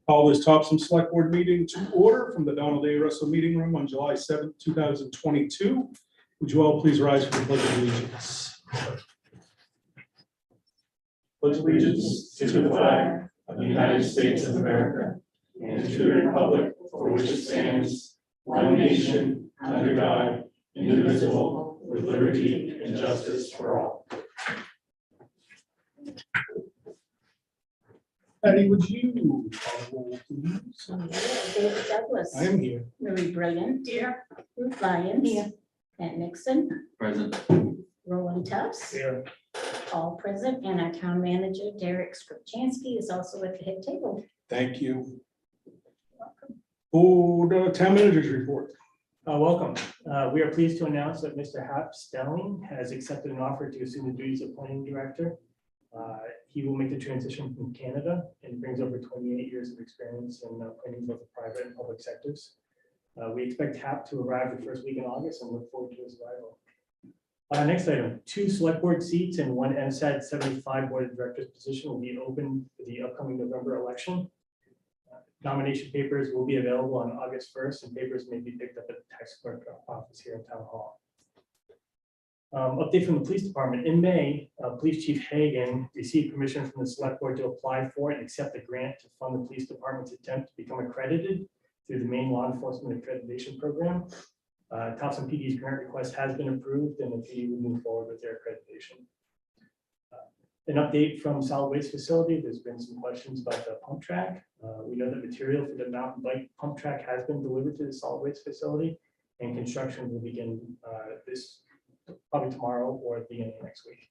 Call this Topsham Select Board meeting to order from the Donald A. Russell Meeting Room on July 7th, 2022. Would you all please rise for the Pledge of Allegiance? Pledge allegiance to the flag of the United States of America and to the republic for which it stands, one nation, under God, indivisible, with liberty and justice for all. Patty, would you call the roll, please? David Douglas. I am here. Marie Brilliant. Here. Ruth Lyons. Here. Pat Nixon. Present. Roland Tufts. Here. All present, and our town manager, Derek Skripchansky, is also at the head table. Thank you. Oh, town managers report. Welcome. We are pleased to announce that Mr. Hap Stelling has accepted an offer to assume the duties of planning director. He will make the transition from Canada and brings over 28 years of experience in planning both the private and public sectors. We expect Hap to arrive the first week in August and look forward to his arrival. Next item, 2 select board seats and 1 MSAD 75 board of directors position will be open for the upcoming November election. Nomination papers will be available on August 1st, and papers may be picked up at the tax clerk office here in Town Hall. Update from the police department. In May, Police Chief Hagan received permission from the select board to apply for and accept a grant to fund the police department's attempt to become accredited through the Maine Law Enforcement Accreditation Program. Topsham PD's grant request has been approved, and the PD will move forward with their accreditation. An update from solid waste facility. There's been some questions about the pump track. We know that material for the mountain bike pump track has been delivered to the solid waste facility, and construction will begin probably tomorrow or at the beginning of next week.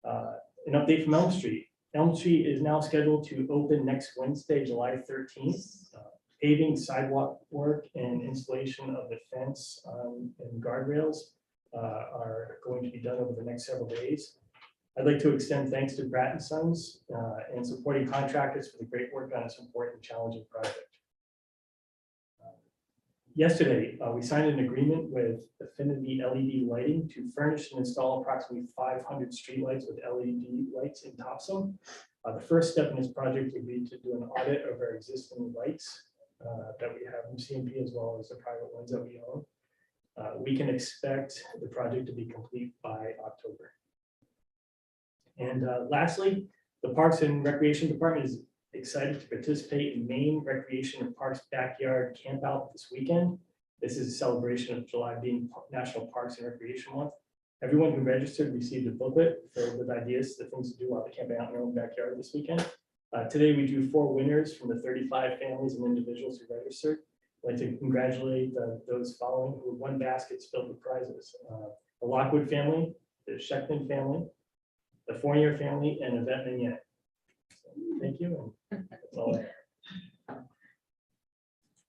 An update from Elm Street. Elm Street is now scheduled to open next Wednesday, July 13th. Paving, sidewalk work, and installation of the fence and guardrails are going to be done over the next several days. I'd like to extend thanks to Bratt & Sons and supporting contractors for the great work on this important, challenging project. Yesterday, we signed an agreement with Affinity LED Lighting to furnish and install approximately 500 streetlights with LED lights in Topsham. The first step in this project would be to do an audit of our existing lights that we have from CMP, as well as the private ones that we own. We can expect the project to be complete by October. And lastly, the Parks and Recreation Department is excited to participate in Maine Recreation and Parks Backyard Camp Out this weekend. This is a celebration of July being National Parks and Recreation Month. Everyone who registered received a booklet filled with ideas, the things to do while they're camping out in their own backyard this weekend. Today, we do 4 winners from the 35 families and individuals who registered. I'd like to congratulate those following who won baskets filled with prizes. The Lockwood family, the Sheckman family, the Fournier family, and Yvette Mignette. So, thank you, and that's all I have.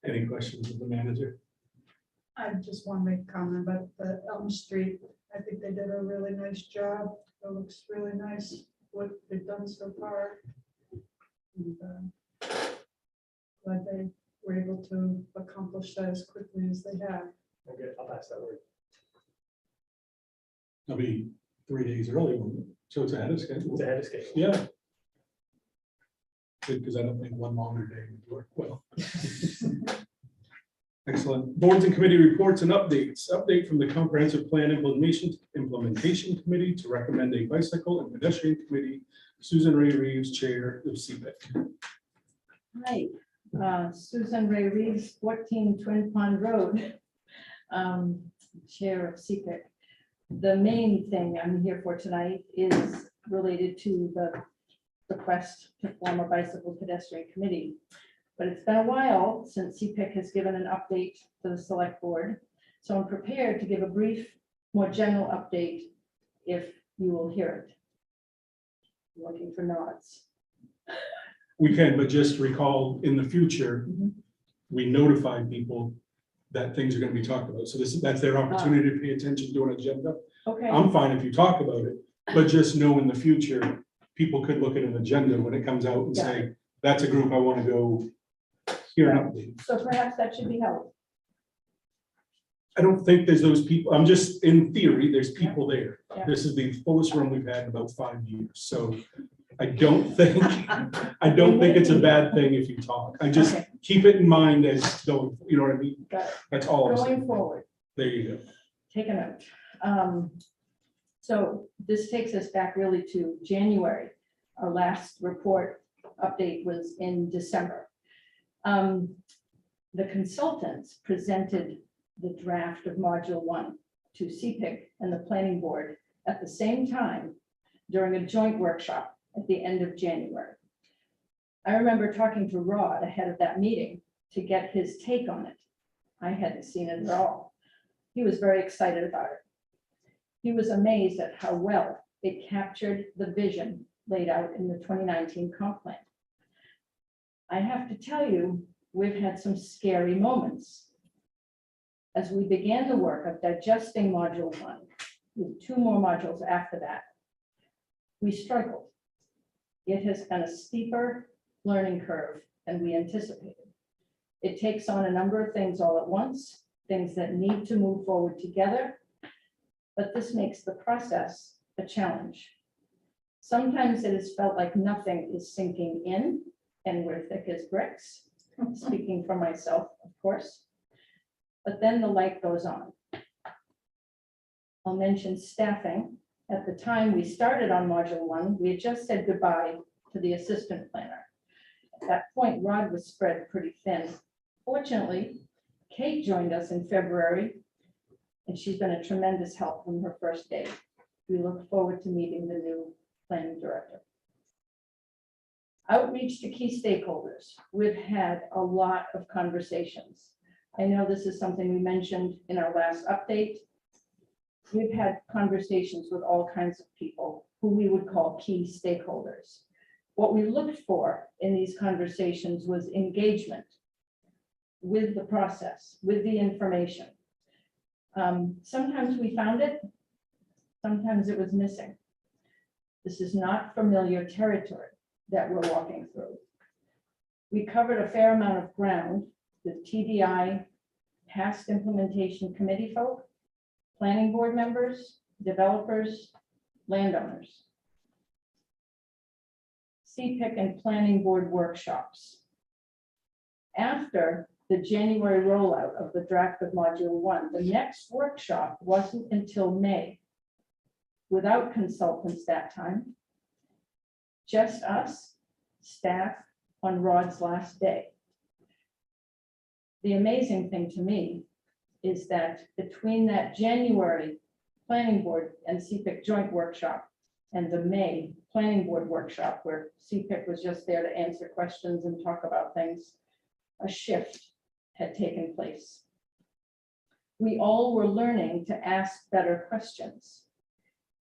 Any questions of the manager? I just want to make a comment about the Elm Street. I think they did a really nice job. It looks really nice what they've done so far. And, glad they were able to accomplish that as quickly as they have. Okay, I'll pass that word. It'll be 3 days early, won't it? So it's ahead of schedule. It's ahead of schedule. Yeah. Good, because I don't think one longer day would work well. Excellent. Boards and committee reports and updates. Update from the Comprehensive Plan Implementation Committee to recommend a bicycle and pedestrian committee. Susan Ray Reeves, Chair of CPIC. Hi, Susan Ray Reeves, 14 Twin Pond Road, Chair of CPIC. The main thing I'm here for tonight is related to the request to form a bicycle pedestrian committee. But it's been a while since CPIC has given an update to the select board. So I'm prepared to give a brief, more general update if you will hear it. I'm looking for nods. We can, but just recall in the future, we notify people that things are going to be talked about. So that's their opportunity to pay attention to an agenda. Okay. I'm fine if you talk about it, but just know in the future, people could look at an agenda when it comes out and say, that's a group I want to go hear an update. So perhaps that should be held. I don't think there's those people. I'm just, in theory, there's people there. Yeah. This is the fullest room we've had in about 5 years. So I don't think it's a bad thing if you talk. I just Okay. keep it in mind as though, you know what I mean? Got it. That's all I'm saying. Going forward, There you go. take a note. So this takes us back really to January. Our last report update was in December. The consultants presented the draft of Module 1 to CPIC and the Planning Board at the same time during a joint workshop at the end of January. I remember talking to Rod ahead of that meeting to get his take on it. I hadn't seen it at all. He was very excited about it. He was amazed at how well it captured the vision laid out in the 2019 comp plan. I have to tell you, we've had some scary moments. As we began the work of digesting Module 1, with 2 more modules after that, we struggled. It has been a steeper learning curve than we anticipated. It takes on a number of things all at once, things that need to move forward together, but this makes the process a challenge. Sometimes it has felt like nothing is sinking in and we're thick as bricks, speaking for myself, of course, but then the light goes on. I'll mention staffing. At the time we started on Module 1, we had just said goodbye to the assistant planner. At that point, Rod was spread pretty thin. Fortunately, Kate joined us in February, and she's been a tremendous help from her first day. We look forward to meeting the new planning director. Outreach to key stakeholders. We've had a lot of conversations. I know this is something we mentioned in our last update. We've had conversations with all kinds of people who we would call key stakeholders. What we looked for in these conversations was engagement with the process, with the information. Sometimes we found it, sometimes it was missing. This is not familiar territory that we're walking through. We covered a fair amount of ground with TDI, past implementation committee folk, planning board members, developers, landowners. CPIC and planning board workshops. After the January rollout of the draft of Module 1, the next workshop wasn't until May. Without consultants that time, just us, staff, on Rod's last day. The amazing thing to me is that between that January planning board and CPIC joint workshop and the May planning board workshop, where CPIC was just there to answer questions and talk about things, a shift had taken place. We all were learning to ask better questions,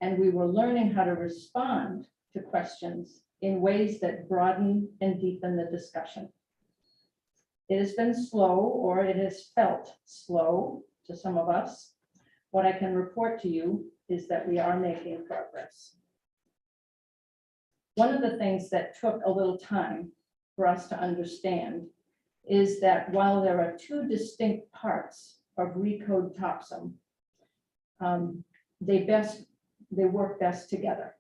and we were learning how to respond to questions in ways that broaden and deepen the discussion. It has been slow, or it has felt slow to some of us. What I can report to you is that we are making progress. One of the things that took a little time for us to understand is that while there are 2 distinct parts of Recode Topsham, they work best together.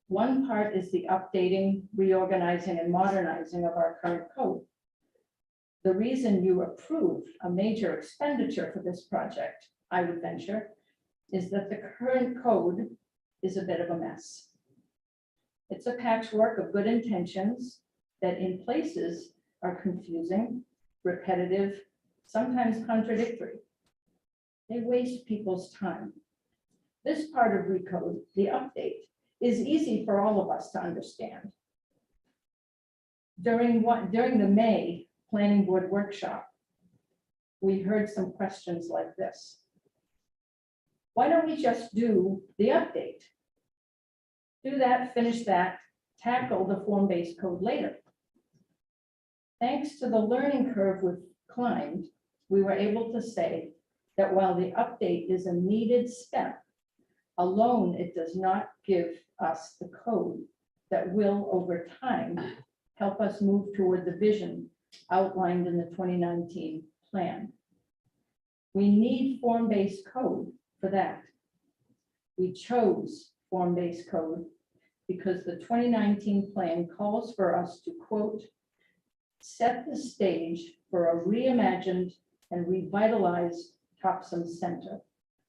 One part is the updating, reorganizing, and modernizing of our current code. The reason you approved a major expenditure for this project, I would venture, is that the current code is a bit of a mess. It's a patchwork of good intentions that in places are confusing, repetitive, sometimes contradictory. They waste people's time. This part of Recode, the update, is easy for all of us to understand. During the May planning board workshop, we heard some questions like this. Why don't we just do the update? Do that, finish that, tackle the form-based code later. Thanks to the learning curve we've climbed, we were able to say that while the update is a needed step, alone it does not give us the code that will, over time, help us move toward the vision outlined in the 2019 plan. We need form-based code for that. We chose form-based code because the 2019 plan calls for us to, quote, set the stage for a reimagined and revitalized Topsham Center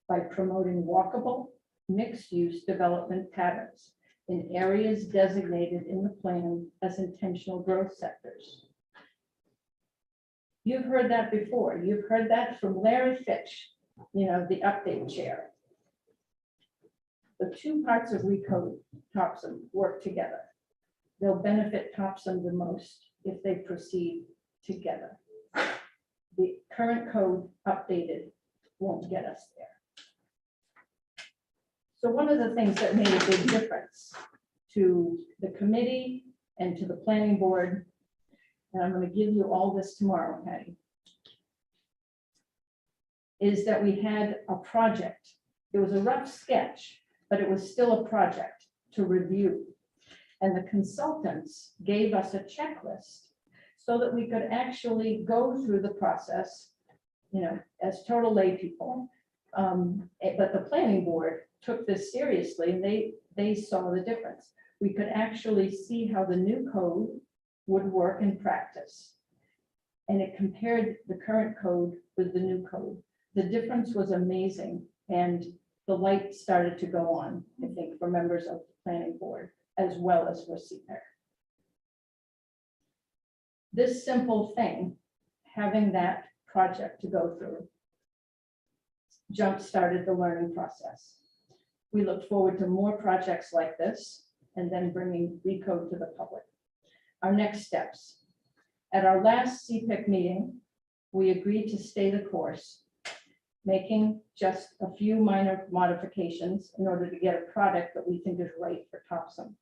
by promoting walkable, mixed-use development patterns in areas designated in the plan as intentional growth sectors. You've heard that before. You've heard that from Larry Fitch, the update chair. The two parts of Recode Topsham work together. They'll benefit Topsham the most if they proceed together. The current code updated won't get us there. So one of the things that made a big difference to the committee and to the planning board, and I'm going to give you all this tomorrow, Patty, is that we had a project. It was a rough sketch, but it was still a project to review. And the consultants gave us a checklist so that we could actually go through the process, as total lay people. But the planning board took this seriously, and they saw the difference. We could actually see how the new code would work in practice. And it compared the current code with the new code. The difference was amazing, and the light started to go on, I think, for members of the planning board, as well as for CPEC. This simple thing, having that project to go through, jump-started the learning process. We look forward to more projects like this and then bringing Recode to the public. Our next steps. At our last CPEC meeting, we agreed to stay the course, making just a few minor modifications in order to get a product that we think is right for Topsham.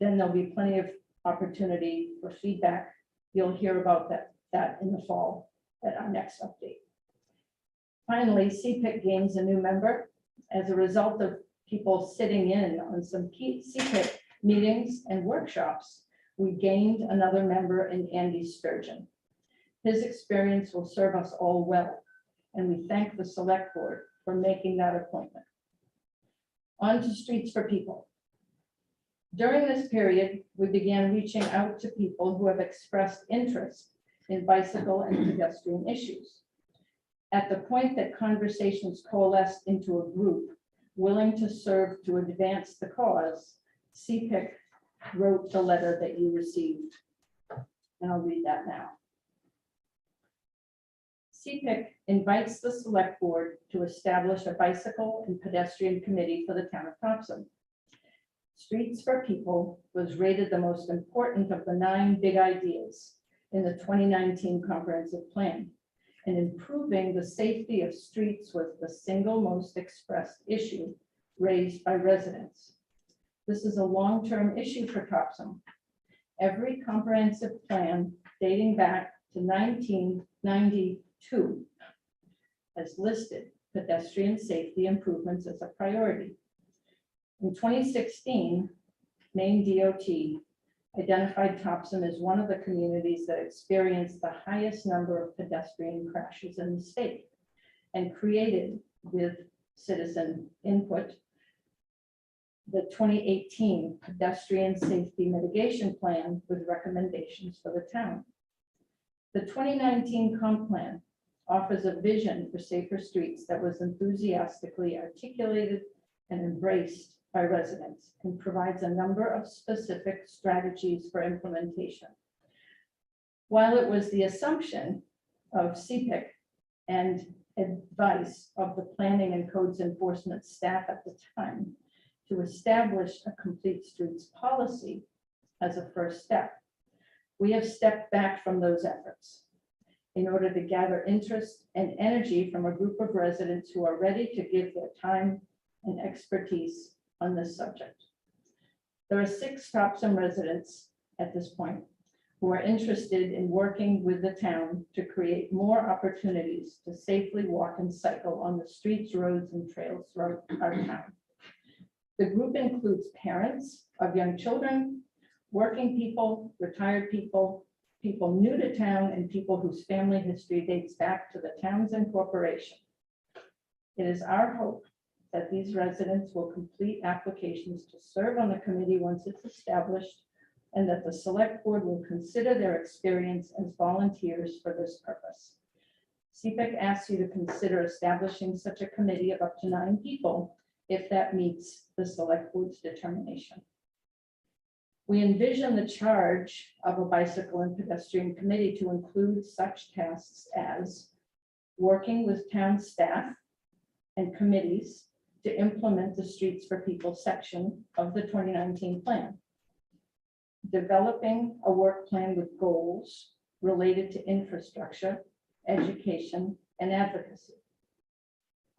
Then there'll be plenty of opportunity for feedback. You'll hear about that in the fall at our next update. Finally, CPIC gains a new member as a result of people sitting in on some key CPIC meetings and workshops. We gained another member in Andy Sturgeon. His experience will serve us all well, and we thank the select board for making that appointment. On to Streets for People. During this period, we began reaching out to people who have expressed interest in bicycle and pedestrian issues. At the point that conversations coalesced into a group willing to serve to advance the cause, CPIC wrote the letter that you received. And I'll read that now. CPIC invites the select board to establish a bicycle and pedestrian committee for the town of Topsham. Streets for People was rated the most important of the 9 big ideas in the 2019 comprehensive plan, and improving the safety of streets was the single most expressed issue raised by residents. This is a long-term issue for Topsham. Every comprehensive plan dating back to 1992 has listed pedestrian safety improvements as a priority. In 2016, Maine DOT identified Topsham as one of the communities that experienced the highest number of pedestrian crashes in the state, and created, with citizen input, the 2018 Pedestrian Safety Mitigation Plan with recommendations for the town. The 2019 comp plan offers a vision for safer streets that was enthusiastically articulated and embraced by residents, and provides a number of specific strategies for implementation. While it was the assumption of CPIC and advice of the planning and codes enforcement staff at the time to establish a complete streets policy as a first step, we have stepped back from those efforts in order to gather interest and energy from a group of residents who are ready to give their time and expertise on this subject. There are 6 Topsham residents at this point who are interested in working with the town to create more opportunities to safely walk and cycle on the streets, roads, and trails throughout our town. The group includes parents of young children, working people, retired people, people new to town, and people whose family history dates back to the town's incorporation. It is our hope that these residents will complete applications to serve on the committee once it's established, and that the select board will consider their experience as volunteers for this purpose. CPEC asks you to consider establishing such a committee of up to 9 people if that meets the select board's determination. We envision the charge of a bicycle and pedestrian committee to include such tasks as working with town staff and committees to implement the Streets for People section of the 2019 plan, developing a work plan with goals related to infrastructure, education, and advocacy,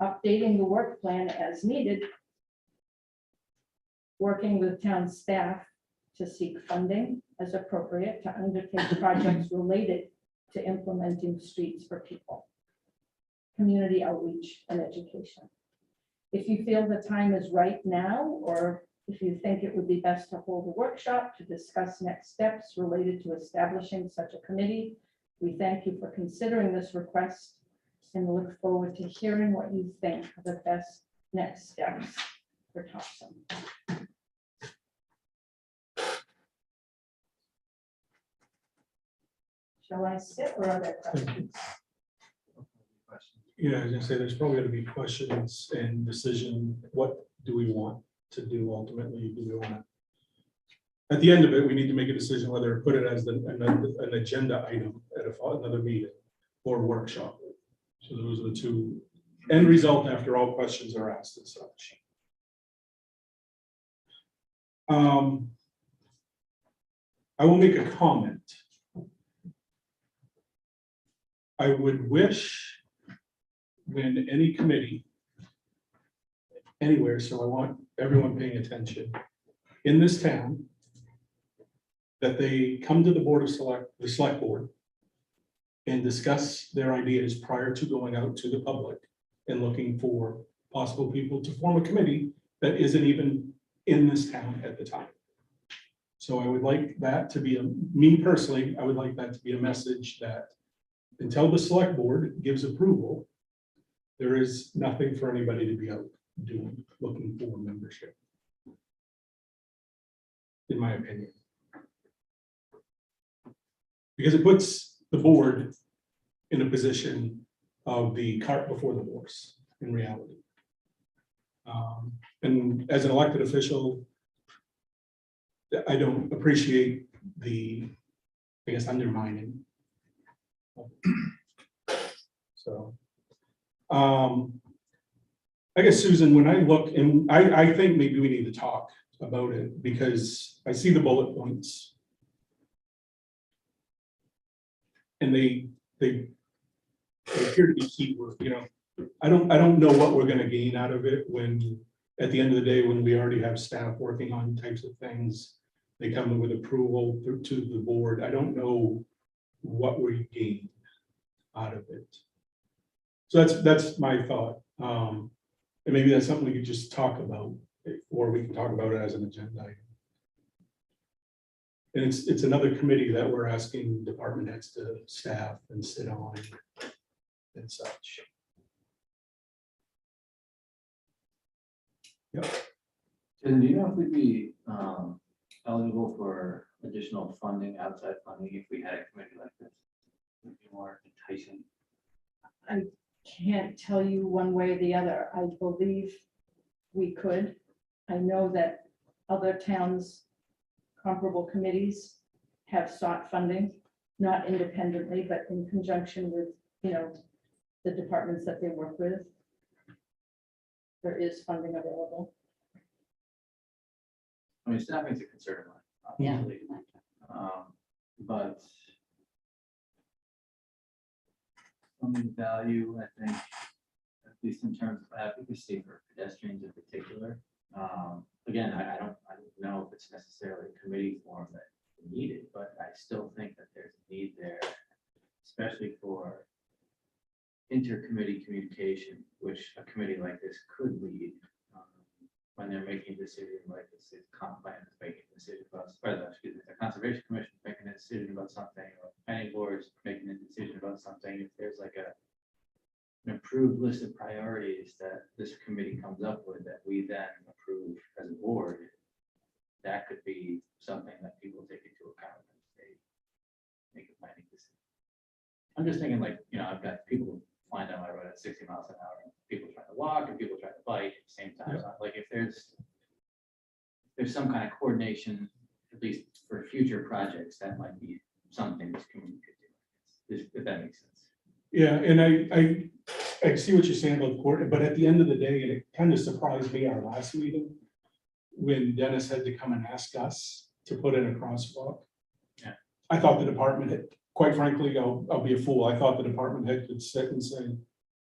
updating the work plan as needed, working with town staff to seek funding as appropriate to undertake projects related to implementing Streets for People, community outreach, and education. If you feel the time is right now, or if you think it would be best to hold a workshop to discuss next steps related to establishing such a committee, we thank you for considering this request and look forward to hearing what you think are the best next steps for Topsham. Shall I sit or are there questions? Yeah, I was gonna say, there's probably gonna be questions and decision, what do we want to do ultimately? Do we want to? At the end of it, we need to make a decision whether to put it as an agenda item at another meeting or workshop. So those are the two end result after all questions are asked and such. I will make a comment. I would wish when any committee anywhere, so I want everyone paying attention in this town, that they come to the the select board and discuss their ideas prior to going out to the public and looking for possible people to form a committee that isn't even in this town at the time. So I would like that to be me personally, I would like that to be a message that until the select board gives approval, there is nothing for anybody to be out doing, looking for membership. In my opinion. Because it puts the board in a position of the cart before the horse in reality. And as an elected official, I don't appreciate the, I guess, undermining. So, I guess, Susan, when I look, and I think maybe we need to talk about it because I see the bullet points. And they appear to be keyword, you know. I don't know what we're gonna gain out of it when, at the end of the day, when we already have staff working on types of things, they come in with approval to the board. I don't know what we gain out of it. So that's my thought. And maybe that's something we could just talk about, or we can talk about it as an agenda item. And it's another committee that we're asking department heads to staff and sit on and such. Yep. And do you know if we'd be eligible for additional funding, outside funding, if we had a committee like this? Would be more enticing. I can't tell you one way or the other. I believe we could. I know that other towns, comparable committees have sought funding, not independently, but in conjunction with, you know, the departments that they work with. There is funding available. I mean, staffing is a concern of mine, obviously. But funding value, I think, at least in terms of advocacy for pedestrians in particular. Again, I don't know if it's necessarily a committee form that is needed, but I still think that there's a need there, especially for intercommittee communication, which a committee like this could lead when they're making a decision like this. If comp plan is making a decision about, excuse me, the conservation commission is making a decision about something, or planning board is making a decision about something. If there's like a an approved list of priorities that this committee comes up with that we then approve as a board, that could be something that people take into account as they make a planning decision. I'm just thinking like, I've got people flying down my road at 60 miles an hour, and people trying to walk and people trying to bike at the same time. So, like if there's some kind of coordination, at least for future projects, that might be something this community could do, if that makes sense. Yeah, and I see what you're saying about the court, but at the end of the day, and it kind of surprised me our last meeting, when Dennis had to come and ask us to put in a crosswalk. Yeah. I thought the department head, quite frankly, I'll be a fool, I thought the department head could sit and say,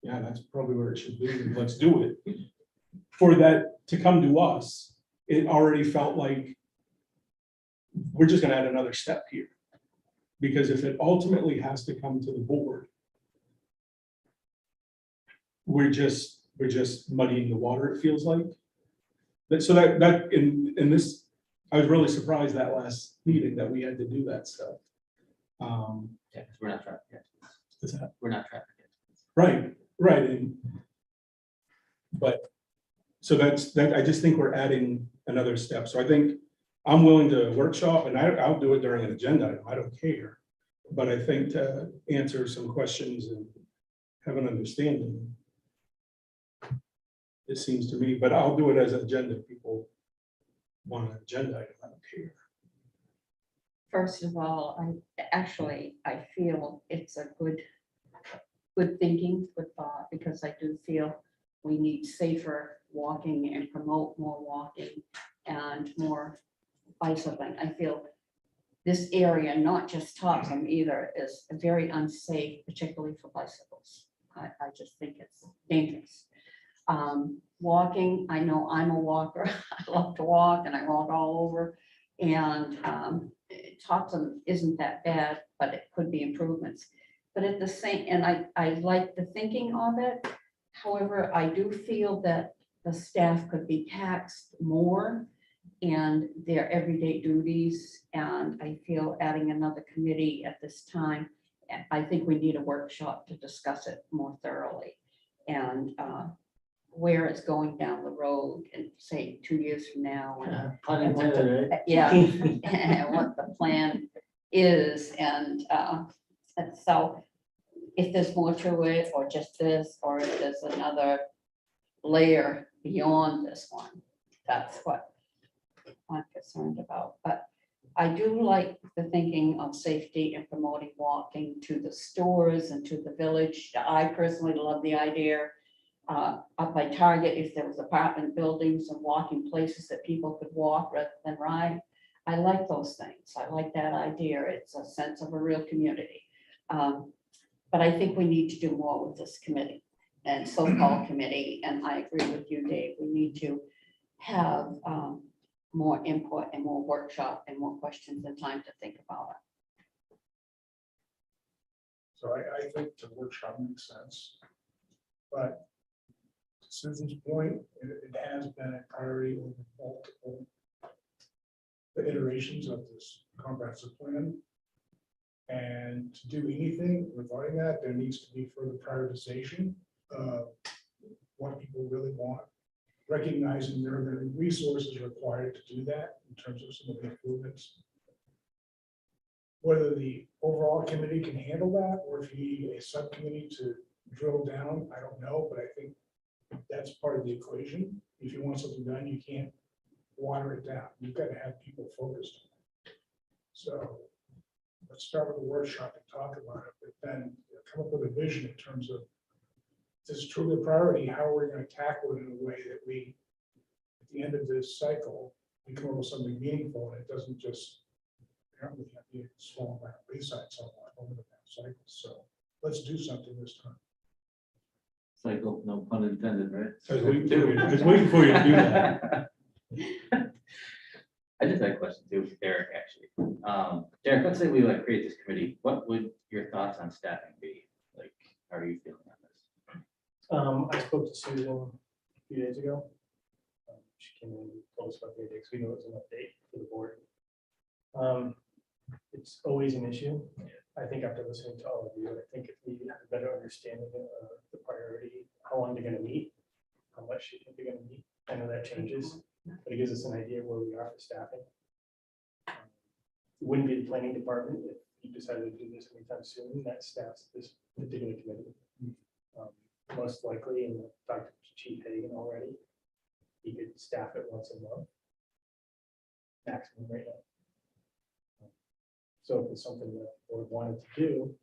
yeah, that's probably where it should be, and let's do it. For that to come to us, it already felt like we're just gonna add another step here. Because if it ultimately has to come to the board, we're just muddying the water, it feels like. But so that in this, I was really surprised that last meeting that we had to do that stuff. Yeah, because we're not traffic experts. Is that We're not traffic experts. right, and but so that I just think we're adding another step. So I think I'm willing to workshop, and I'll do it during an agenda item, I don't care. But I think to answer some questions and have an understanding, it seems to me, but I'll do it as an agenda. If people want an agenda item, I don't care. First of all, I feel it's a good thinking, good thought, because I do feel we need safer walking and promote more walking and more bicycling. I feel this area, not just Topsham either, is very unsafe, particularly for bicycles. I just think it's dangerous. Walking, I know I'm a walker. I love to walk and I walk all over. And Topsham isn't that bad, but it could be improvements. But at the same, and I like the thinking of it. However, I do feel that the staff could be taxed more and their everyday duties. And I feel adding another committee at this time, I think we need a workshop to discuss it more thoroughly. And where it's going down the road and say 2 years from now. Pun intended, right? Yeah, and what the plan is, and so if there's more to it, or just this, or if there's another layer beyond this one, that's what I'm concerned about. But I do like the thinking of safety and promoting walking to the stores and to the village. I personally love the idea up by Target, if there was apartment buildings and walking places that people could walk rather than ride. I like those things. I like that idea. It's a sense of a real community. But I think we need to do more with this committee and so-called committee. And I agree with you, Dave. We need to have more input and more workshop and more questions and time to think about it. So I think the workshop makes sense. But to Susan's point, it has been a priority over multiple iterations of this comprehensive plan. And to do anything regarding that, there needs to be further prioritization of what people really want, recognizing there are the resources required to do that in terms of some of the improvements. Whether the overall committee can handle that, or if you need a subcommittee to drill down, I don't know, but I think that's part of the equation. If you want something done, you can't water it down. You've got to have people focused. So let's start with the workshop and talk about it, but then come up with a vision in terms of, if this is truly a priority, how are we going to tackle it in a way that we, at the end of this cycle, we come up with something meaningful, and it doesn't just apparently have to be swallowed by a wayside somewhere over the past cycle. So let's do something this time. Cycle, no pun intended, right? I was waiting for you to do that. I just had a question too for Derek, actually. Derek, let's say we create this committee. What would your thoughts on staffing be? Like, how are you feeling on this? I spoke to Susan a few days ago. She came in and told us about the idea, because we knew it was an update for the board. It's always an issue. I think after listening to all of you, I think if we have a better understanding of the priorities priority, how long they're gonna meet, how much you think they're gonna meet. I know that changes, but it gives us an idea where we are for staffing. It wouldn't be the planning department if you decided to do this anytime soon, that staffs this particular committee. Most likely, and I've talked to Chief Hagan already, he could staff it once a month. Maximum right now. So if it's something that the board wanted to do,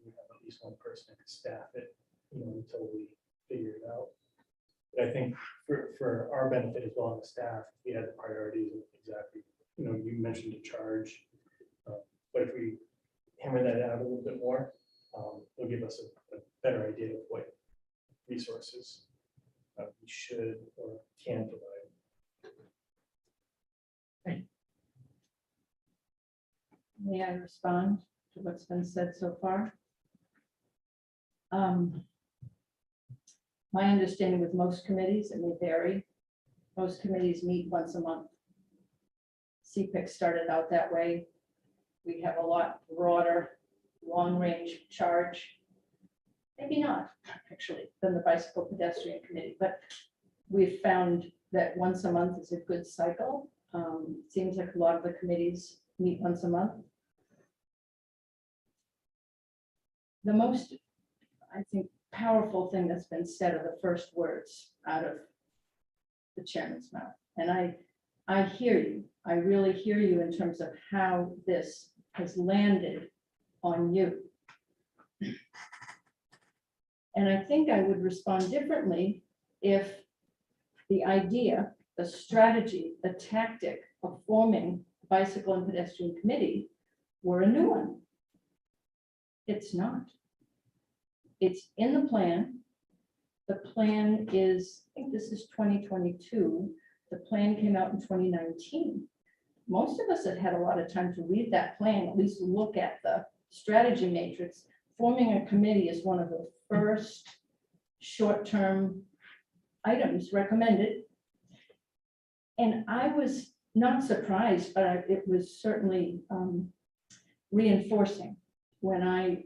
we have at least one person that could staff it, until we figure it out. But I think for our benefit as well as the staff, we had the priorities and exactly, you mentioned the charge. But if we hammer that out a little bit more, it'll give us a better idea of what resources we should or can provide. May I respond to what's been said so far? My understanding with most committees, it may vary, most committees meet once a month. CPIC started out that way. We have a lot broader, long-range charge. Maybe not, actually, than the Bicycle Pedestrian Committee, but we've found that once a month is a good cycle. Seems like a lot of the committees meet once a month. The most, I think, powerful thing that's been said are the first words out of the chairman's mouth. And I hear you. I really hear you in terms of how this has landed on you. And I think I would respond differently if the idea, the strategy, the tactic of forming a bicycle and pedestrian committee were a new one. It's not. It's in the plan. The plan is, I think this is 2022. The plan came out in 2019. Most of us have had a lot of time to read that plan, at least look at the strategy matrix. Forming a committee is one of the first short-term items recommended. And I was not surprised, but it was certainly reinforcing when I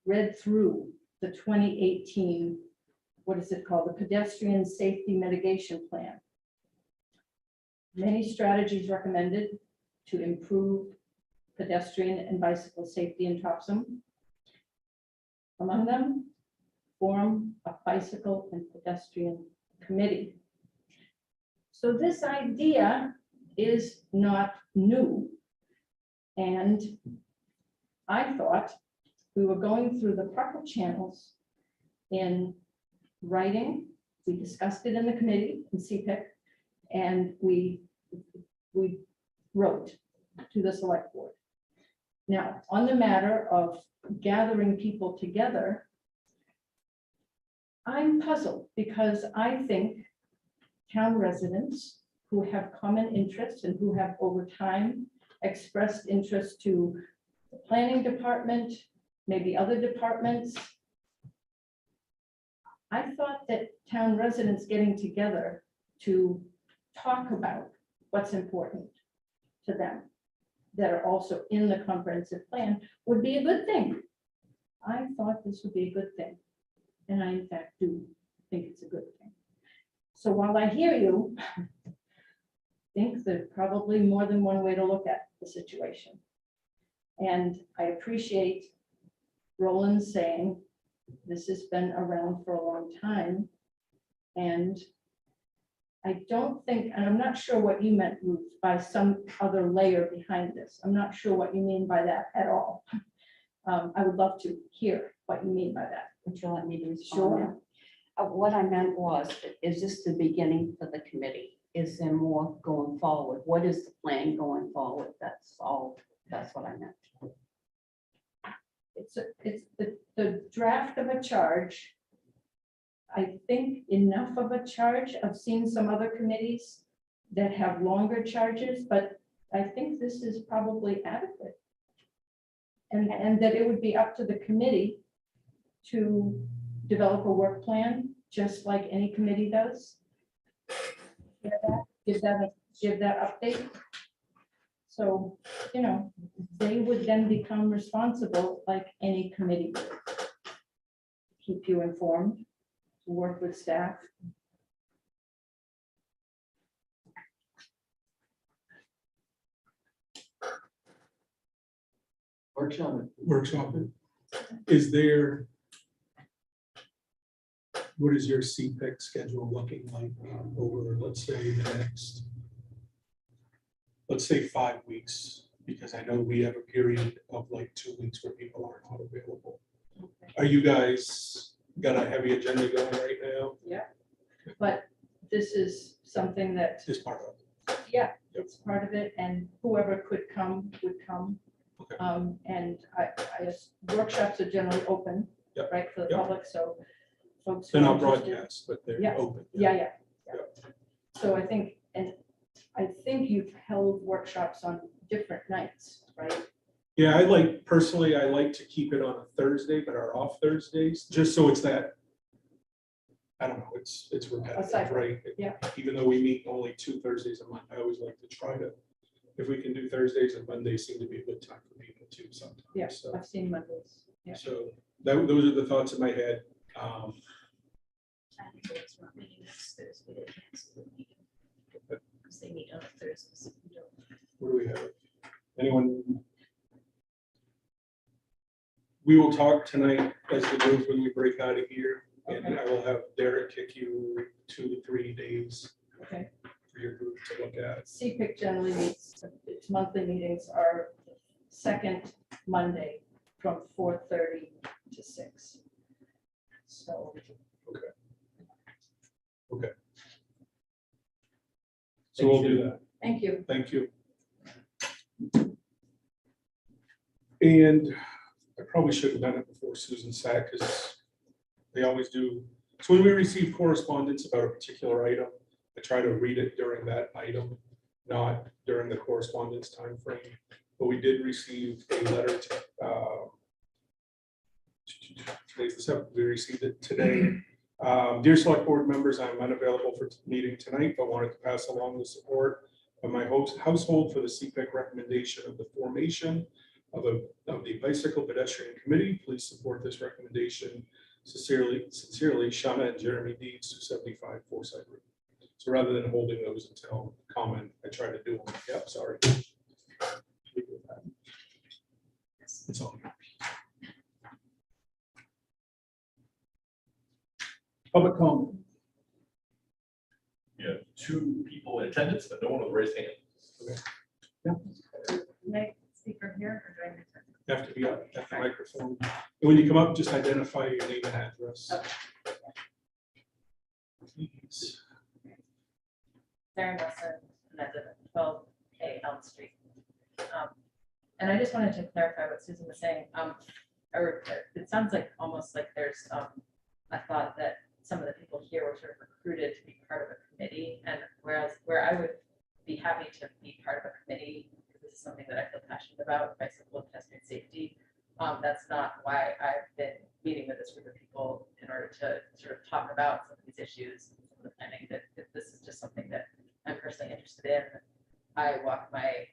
read through the 2018, what is it called? The Pedestrian Safety Mitigation Plan. Many strategies recommended to improve pedestrian and bicycle safety in Topsham. Among them, form a bicycle and pedestrian committee. So this idea is not new. And I thought we were going through the proper channels in writing. We discussed it in the committee in CPIC, and we wrote to the select board. Now, on the matter of gathering people together, I'm puzzled because I think town residents who have common interests and who have over time expressed interest to the planning department, maybe other departments. I thought that town residents getting together to talk about what's important to them that are also in the comprehensive plan would be a good thing. I thought this would be a good thing. And I in fact do think it's a good thing. So while I hear you, I think there's probably more than one way to look at the situation. And I appreciate Roland saying this has been around for a long time. And I don't think, and I'm not sure what you meant, Ruth, by some other layer behind this. I'm not sure what you mean by that at all. I would love to hear what you mean by that. Would you let me to respond? Sure. What I meant was, is this the beginning for the committee? Is there more going forward? What is the plan going forward? That's all. That's what I meant. It's the draft of a charge. I think enough of a charge. I've seen some other committees that have longer charges, but I think this is probably adequate. And that it would be up to the committee to develop a work plan, just like any committee does. Give that update. So, they would then become responsible like any committee would. keep you informed, work with staff. Workshop. Is there? What is your CPIC schedule looking like over, let's say, the next? Let's say 5 weeks, because I know we have a period of like 2 weeks where people are not available. Are you guys got a heavy agenda going right now? But this is something that, This part of it. yeah, it's part of it, and whoever could come would come. Okay. And workshops are generally open, Yep. right, for the Yep. public, so folks. who They're are not interested- broadcast, but they're Yeah. open. Yeah. So I think you've held workshops on different nights, right? Yeah, personally, I like to keep it on a Thursday, but our off Thursdays, just so it's that. I don't know, it's repetitive, cycle, right? yeah. Even though we meet only 2 Thursdays a month, I always like to try to, if we can do Thursdays, and Mondays seem to be a good time for people too sometimes. Yeah, So, I've seen Mondays, yeah. so those are the thoughts in my head. I think it's not meeting next Thursday, they cancel the meeting. Because they meet on Thursdays. if we don't. What do we have? Anyone? We will talk tonight as we go when we break out of here, and I will have Derek kick you 2 to 3 days Okay. for your group to look at. CPIC generally meets, its monthly meetings are second Monday from 4:30 to 6. So, So we'll do that. thank you. Thank you. And I probably should have done it before Susan sat, because they always do. So when we receive correspondence about a particular item, I try to read it during that item, not during the correspondence time frame. But we did receive a letter to, today's the 7th, we received it today. Dear Select Board members, I'm unavailable for meeting tonight, but wanted to pass along the support of my household for the CPIC recommendation of the formation of the Bicycle Pedestrian Committee. Please support this recommendation. Sincerely, Shauna and Jeremy Deeds, 275 Forsyth Road. So rather than holding those until comment, I try to do them. Yep, sorry. It's all. Public comment. Yeah, 2 people in attendance, but no one with raised hand. Nick, speaker here, or do I need to? You have to be up at the microphone. And when you come up, just identify your name and address. Please. Sarah Wilson, and I live at 12K Elm Street. And I just wanted to clarify what Susan was saying. Or it sounds like almost like there's a thought that some of the people here were sort of recruited to be part of a committee, and whereas where I would be happy to be part of a committee, because this is something that I feel passionate about, bicycle and pedestrian safety. That's not why I've been meeting with this group of people in order to sort of talk about some of these issues, some of the planning, that this is just something that I'm personally interested in. I walk my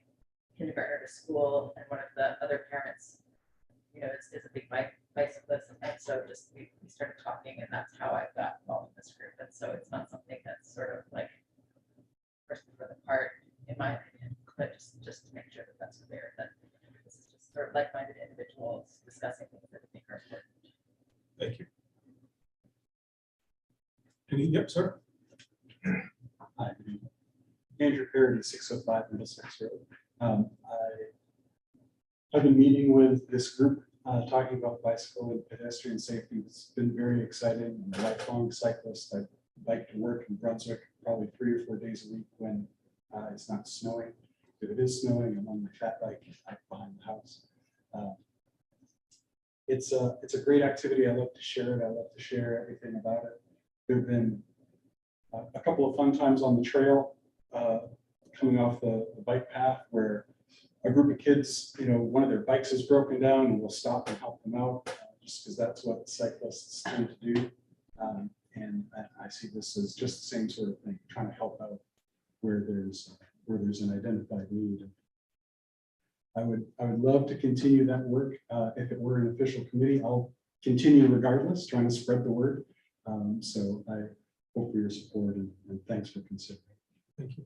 kindergartner to school, and one of the other parents, is a big bicyclist, and so just we started talking, and that's how I got involved in this group. And so it's not something that's sort of like person for the part, in my opinion, but just to make sure that that's clear, that this is just sort of like-minded individuals discussing things that I think are important. Thank you. Yep, sir. Hi, Andrew Perry, 605 Middlesex Road. I've been meeting with this group, talking about bicycle and pedestrian safety. It's been very exciting. I'm a lifelong cyclist. I bike to work in Brunswick probably 3 or 4 days a week when it's not snowing. If it is snowing, I'm on my fat bike out behind the house. It's a great activity. I love to share it. I love to share everything about it. There have been a couple of fun times on the trail coming off the bike path where a group of kids, one of their bikes is broken down, and we'll stop and help them out just because that's what cyclists tend to do. And I see this as just the same sort of thing, trying to help out where there's an identified need. I would love to continue that work. If it were an official committee, I'll continue regardless, trying to spread the word. So I hope for your support and thanks for considering. Thank you.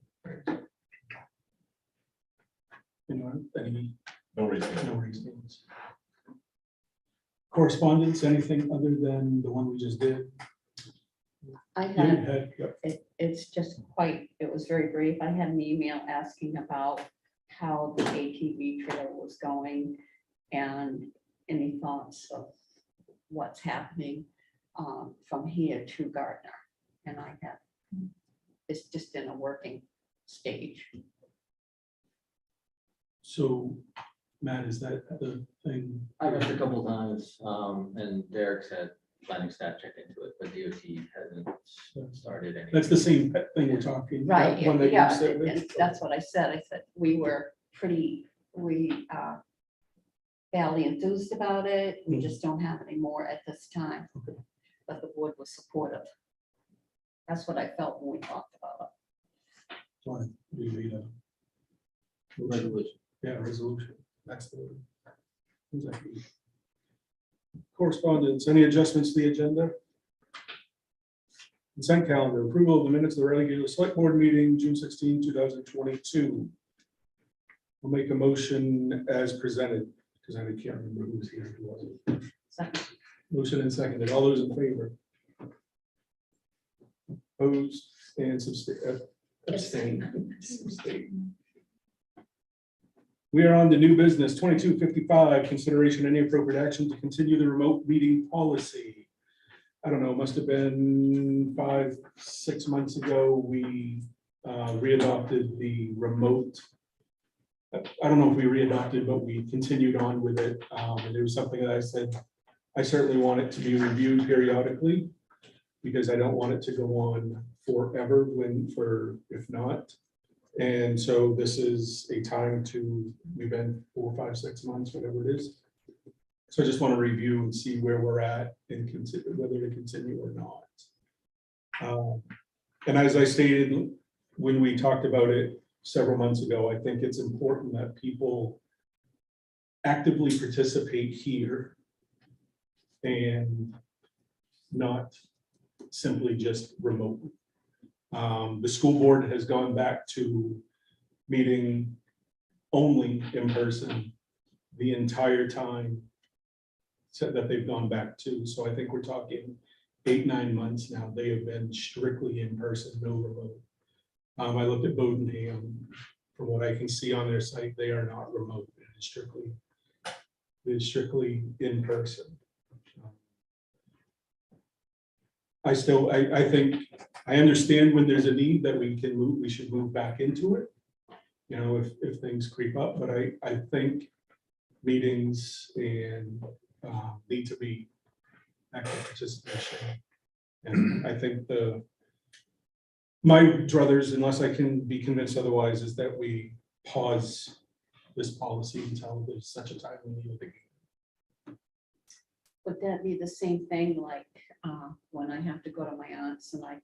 Anyone, any, No reason. no reasons? Correspondence, anything other than the one we just did? I You had, had- yep. it's just quite, it was very brief. I had an email asking about how the ATV trail was going and any thoughts of what's happening from here to Gardner. And I have, it's just in a working stage. So, Matt, is that the thing? I went a couple times, and Derek said planning staff checked into it, but DOT hasn't started any. That's the same thing we're talking. Right, that one that you yeah, said with? and that's what I said. I said, we were pretty, fairly enthused about it. We Mhm. just don't have any more at this time. Okay. But the board was supportive. That's what I felt when we talked about it. Fine, we need a Resolution. yeah, resolution. That's the word. Exactly. Correspondence, any adjustments to the agenda? Consent calendar, approval of the minutes of the regular select board meeting, June 16, 2022. We'll make a motion as presented, because I can't remember who was here and who wasn't. Second. Motion and seconded. All those in favor? Opposed and abstain. Abstain. We are on to new business, 2255, consideration any appropriate action to continue the remote meeting policy. I don't know, must have been 5-6 months ago, we readopted the remote. I don't know if we readopted, but we continued on with it. And it was something that I said, I certainly want it to be reviewed periodically, because I don't want it to go on forever if not. And so this is a time to, we've been 4, 5, 6 months, whatever it is. So I just want to review and see where we're at and consider whether to continue or not. And as I stated, when we talked about it several months ago, I think it's important that people actively participate here and not simply just remotely. The school board has gone back to meeting only in person the entire time that they've gone back to. So I think we're talking 8-9 months now. They have been strictly in person, no remote. I looked at Bodenham. From what I can see on their site, they are not remote. It is strictly in person. I think, I understand when there's a need that we can move, we should move back into it. You know, if things creep up, but I think meetings and need to be active participation. And I think my druthers, unless I can be convinced otherwise, is that we pause this policy until there's such a time we need it. Would that be the same thing like when I have to go to my aunt's and I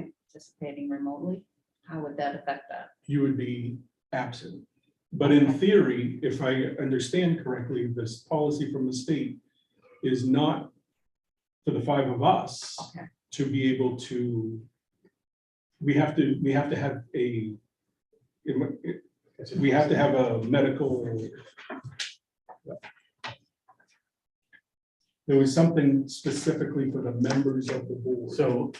am participating remotely? How would that affect that? You would be absent. But in theory, if I understand correctly, this policy from the state is not for the 5 of us Okay. to be able to, we have to have a medical. There was something specifically for the members of the board. So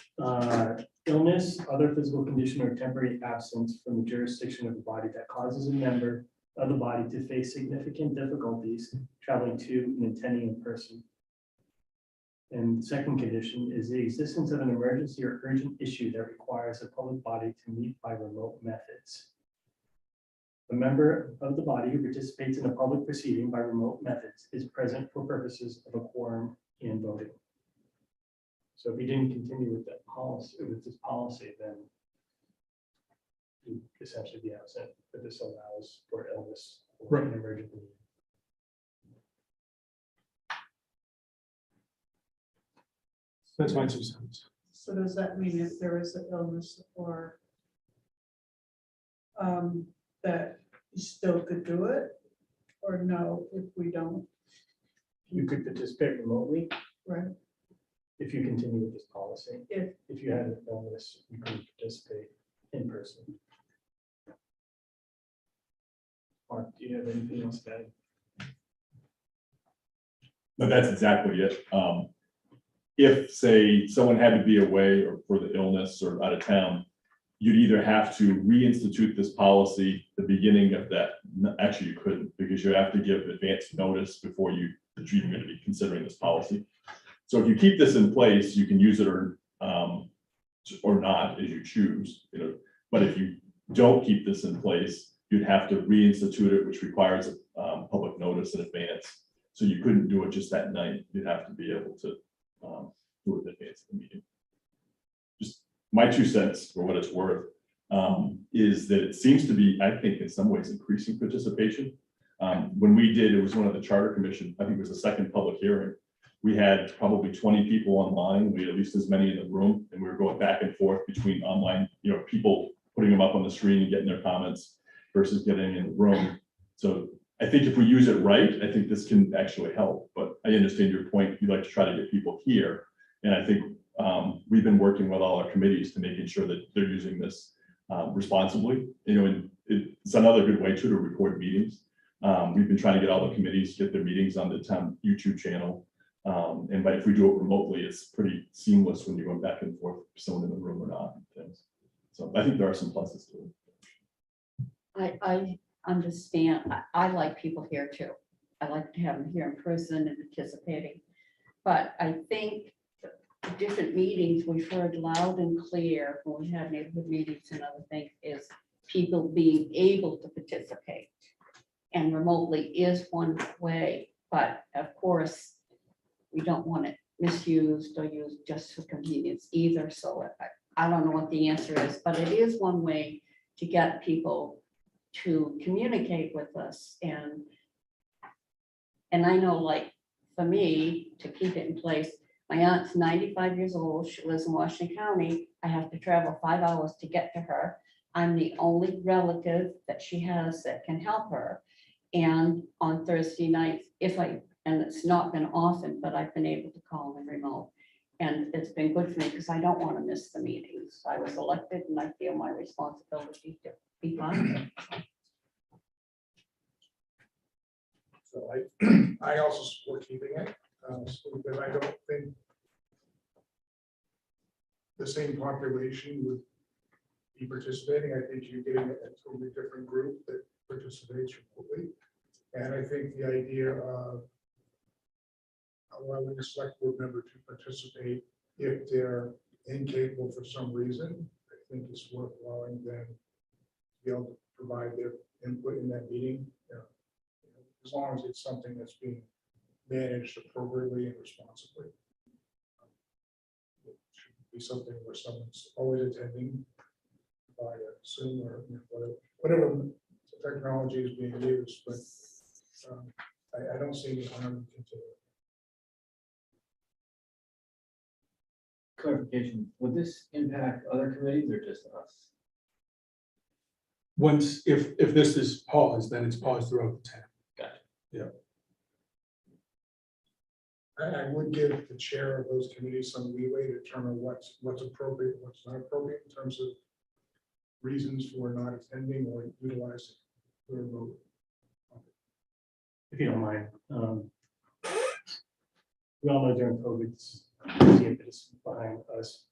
illness, other physical condition, or temporary absence from the jurisdiction of the body that causes a member of the body to face significant difficulties traveling to and attending in person. And the second condition is the existence of an emergency or urgent issue that requires a public body to meet by remote methods. A member of the body who participates in a public proceeding by remote methods is present for purposes of a quorum and voting. So if we didn't continue with that policy, with this policy, then you'd essentially be absent, but this allows for illness or an emergency. That's my 2 cents. So does that mean if there is an illness or that you still could do it? Or no, if we don't? You could participate remotely Right. if you continue with this policy. If- If you had an illness, you couldn't participate in person. Mark, do you have anything else to add? No, that's exactly it. If, say, someone had to be away or for the illness or out of town, you'd either have to reinstitute this policy the beginning of that. Actually, you couldn't, because you have to give advance notice before that you're even going to be considering this policy. So if you keep this in place, you can use it or not as you choose, but if you don't keep this in place, you'd have to reinstitute it, which requires a public notice in advance. So you couldn't do it just that night. You'd have to be able to do it in advance of the meeting. Just my 2 cents for what it's worth is that it seems to be, I think, in some ways increasing participation. When we did, it was one of the Charter Commission, I think it was the second public hearing. We had probably 20 people online. We had at least as many in the room, and we were going back and forth between online, people putting them up on the screen and getting their comments versus getting in the room. So I think if we use it right, I think this can actually help, but I understand your point. You'd like to try to get people here. And I think we've been working with all our committees to making sure that they're using this responsibly, and it's another good way to record meetings. We've been trying to get all the committees to get their meetings on the town YouTube channel. But if we do it remotely, it's pretty seamless when you're going back and forth, someone in the room or not. And things. So I think there are some pluses to it. I understand. I like people here too. I like to have them here in person and participating. But I think the different meetings we've heard loud and clear when we have neighborhood meetings and other things is people being able to participate. And remotely is one way, but of course, we don't want it misused or used just for convenience either. So I don't know what the answer is, but it is one way to get people to communicate with us. And I know, like, for me, to keep it in place, my aunt's 95 years old. She lives in Washington County. I have to travel 5 hours to get to her. I'm the only relative that she has that can help her. And on Thursday nights, and it's not been often, but I've been able to call them remote. And it's been good for me because I don't want to miss the meetings. I was elected and I feel my responsibility to be part of it. So I also support keeping it, because I don't think the same population would be participating. I think you're getting a totally different group that participates remotely. And I think the idea of allowing a select board member to participate if they're incapable for some reason, I think is worth allowing them to be able to provide their input in that meeting. As long as it's something that's being managed appropriately and responsibly. It shouldn't be something where someone's always attending by Zoom or whatever technology is being used, but I don't see any harm in continuing. Clarification, would this impact other committees or just us? Once, if this is paused, then it's paused throughout the town. I would give the chair of those committees some leeway to determine what's appropriate, what's not appropriate in terms of reasons for not attending or utilizing the remote. If you don't mind. We all know during COVID's the impetus behind us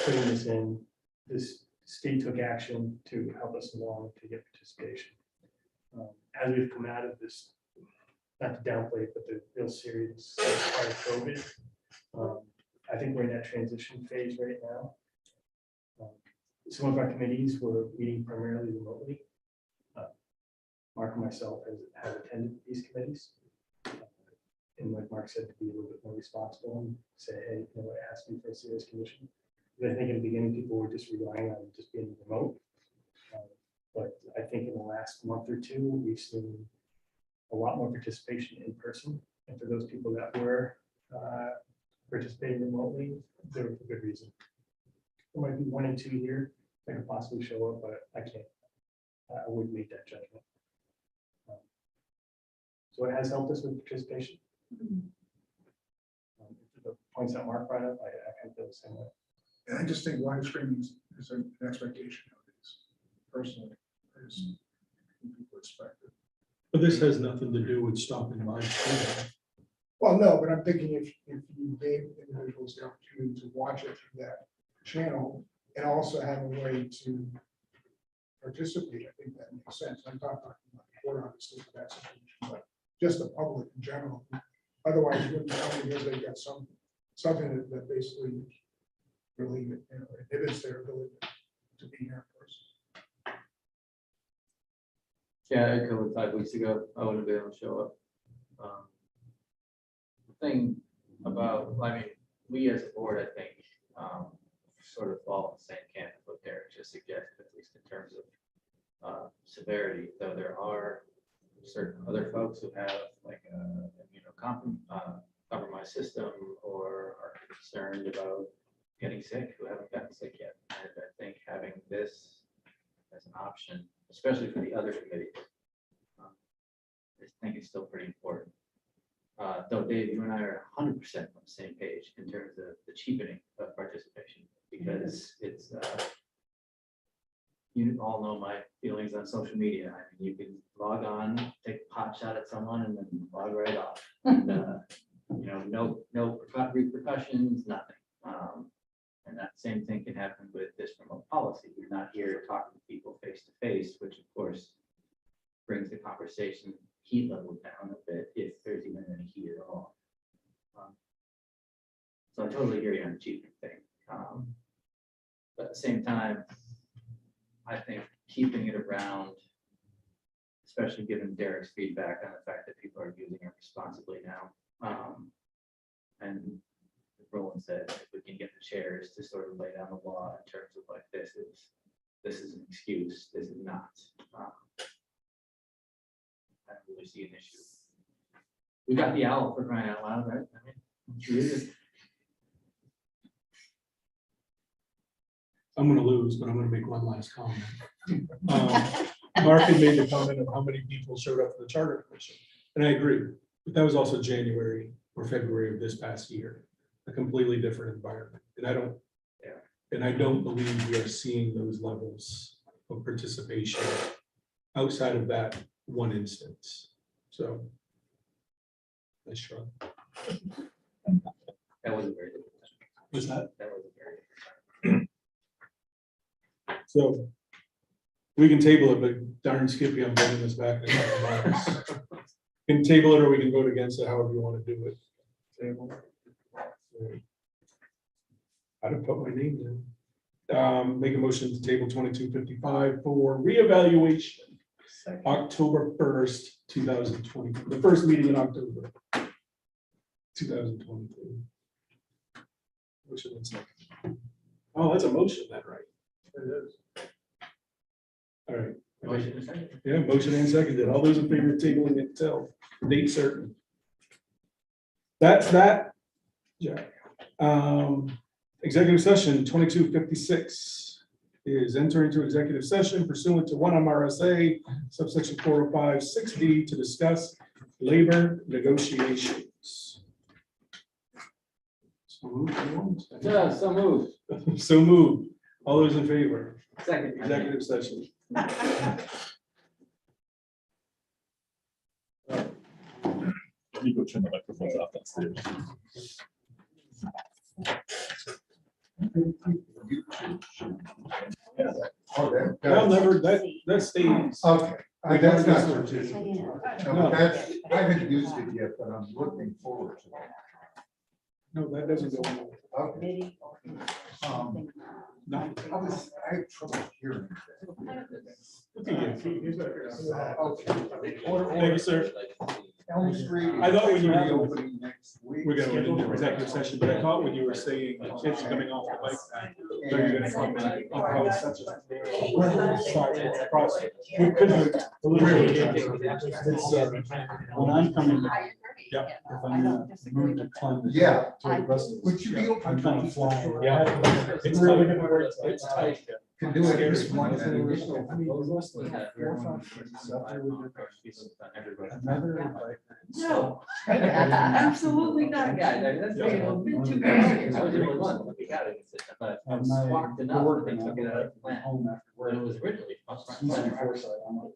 putting this in. This state took action to help us along to get participation. As we've come out of this, not to downplay it, but the real serious part of COVID, I think we're in that transition phase right now. Some of our committees were meeting primarily remotely. Mark and myself have attended these committees. And like Mark said, to be a little bit more responsible and say, hey, it has to be for a serious condition. Because I think in the beginning, people were just relying on just being remote. But I think in the last month or two, we've seen a lot more participation in person. And for those people that were participating remotely, there was a good reason. There might be 1 and 2 here that could possibly show up, but I can't. I wouldn't make that judgment. So it has helped us with participation. The points that Mark brought up, I kind of feel the same way. And I just think live streaming is an expectation nowadays, personally, is people expect it. But this has nothing to do with stopping live streaming. Well, no, but I'm thinking if you gave individuals the opportunity to watch it through that channel and also have a way to participate, I think that makes sense. I'm not talking about the court, obviously, for that situation, but just the public in general. Otherwise, you wouldn't tell me because they've got something that basically really, inhibits their ability to be here in person. Yeah, I covered 5 weeks ago. I wouldn't be able to show up. The thing about, I mean, we as a board, I think, sort of fall in the same camp as what Derek just suggested, at least in terms of severity, though there are certain other folks who have like a compromised system or are concerned about getting sick who haven't gotten sick yet. And I think having this as an option, especially for the other committees, I think it's still pretty important. Though Dave, you and I are 100% on the same page in terms of the cheapening of participation, because it's, you all know my feelings on social media. I mean, you can log on, take a pot shot at someone and then log right off. And, no repercussions, nothing. And that same thing can happen with this remote policy. You're not here talking to people face to face, which of course brings the conversation heat level down a bit, if there's even any heat at all. So I totally hear you on the cheating thing. But at the same time, I think keeping it around, especially given Derek's feedback on the fact that people are using it responsibly now. And Roland said, if we can get the chairs to sort of lay down the law in terms of like, this is an excuse, this is not. I don't really see an issue. We got the owl for crying out loud, right? I mean, use it. I'm gonna lose, but I'm gonna make one last comment. Mark had made the comment of how many people showed up for the charter commission, and I agree, but that was also January or February of this past year, a completely different environment, and I don't believe we are seeing those levels of participation outside of that one instance. So, nice try. That was a very good. Was that? That was a very good. So we can table it, but darn Skippy, I'm bringing this back in a couple months. Can table it or we can vote against it, however you want to do it. Table. I'd have put my name in. Make a motion to table 2255 for reevaluation. October 1st, 2020, the first meeting in October 2022. Motion and second. Oh, that's a motion, that right? It is. All right. Motion and second. Yeah, motion and seconded. All those in favor of tabling it till date certain. That's that. Yeah. Executive session 2256 is enter into executive session pursuant to 1 MRSA subsection 405-6D to discuss labor negotiations. So moved, everyone? Yeah, so moved. So moved. All those in favor? Second. Executive session. Let me go turn the microphones off downstairs. I'll never, that stays. Okay, that's not what it is. No. No, that's, I haven't used it yet, but I'm looking forward to that. No, that doesn't go on. Okay. No. I had trouble hearing. Look at you. Okay. Thank you, sir. Elm Street. I thought when you were- Reopening next week. We're gonna go into executive session, but I thought when you were saying the kids coming off the bike path, so you're gonna come back. Oh, it's such a- Sorry, it's a process. We couldn't- When I'm coming back, Yeah. if I'm gonna move the climate. Yeah. To the rest of Would you be open I'm to trying to fly. Yeah. It's really good work. It's tight. Can do it this one. Another, like, No, absolutely not, guys. I mean, that's taking a bit too long. I was the only one, we got it, but I was sparked enough that they took it out of the plan. Home after When it work. was originally. up front. Easy foresight, I'm like,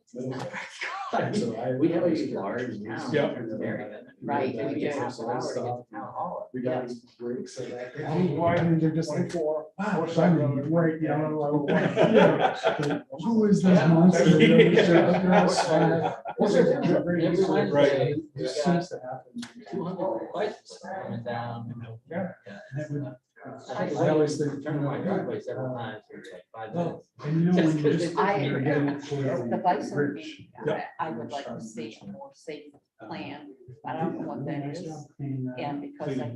I mean, so I- we have a large town. Yep. in this area. Right, We we get do. half an hour to get to town hall. We got these breaks, so that, why didn't they just like, wow, I'm right, you know, who is this monster? Every Wednesday, we It got seems to happen. 200 bicycles coming down. Yeah. it's, I always think, Turn you know, my driveway several times for like 5 well, minutes. and you know, when you're Just just. 'cause I you're agree. getting it for The bicycle, rich. I would like to see a more safe plan, but I don't know what that is. And because I